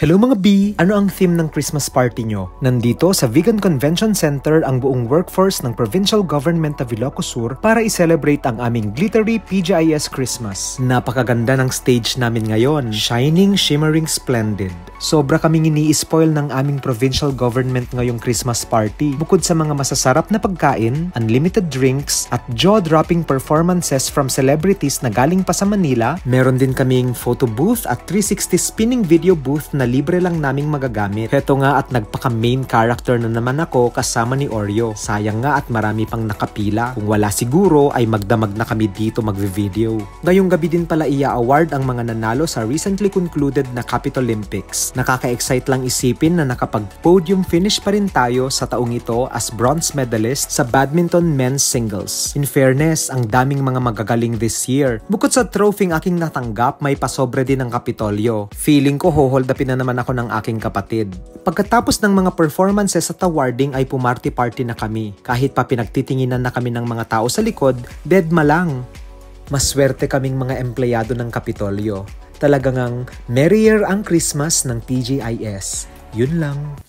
Hello mga B! Ano ang theme ng Christmas party nyo? Nandito sa Vegan Convention Center ang buong workforce ng Provincial Government of Ilocos Sur para i-celebrate ang aming glittery PGIS Christmas. Napakaganda ng stage namin ngayon. Shining, shimmering, splendid. Sobra kaming ini-spoil ng aming provincial government ngayong Christmas party. Bukod sa mga masasarap na pagkain, unlimited drinks, at jaw-dropping performances from celebrities na galing pa sa Manila, meron din kaming photo booth at 360 spinning video booth na libre lang naming magagamit. Heto nga at nagpaka-main character na naman ako kasama ni Oreo. Sayang nga at marami pang nakapila. Kung wala siguro ay magdamag na kami dito magvi-video. Ngayong gabi din pala ia-award ang mga nanalo sa recently concluded na Capital Olympics. Nakaka-excite lang isipin na nakapag-podium finish pa rin tayo sa taong ito as bronze medalist sa badminton men's singles. In fairness, ang daming mga magagaling this year. Bukod sa trophy aking natanggap, may pasobre din ng Kapitolyo. Feeling ko hold upin na naman ako ng aking kapatid. Pagkatapos ng mga performances at awarding ay pumarty-party na kami. Kahit pa pinagtitinginan na kami ng mga tao sa likod, deadma lang. Maswerte kaming mga empleyado ng Kapitolyo. Talagang merrier ang Christmas ng TGIS. Yun lang.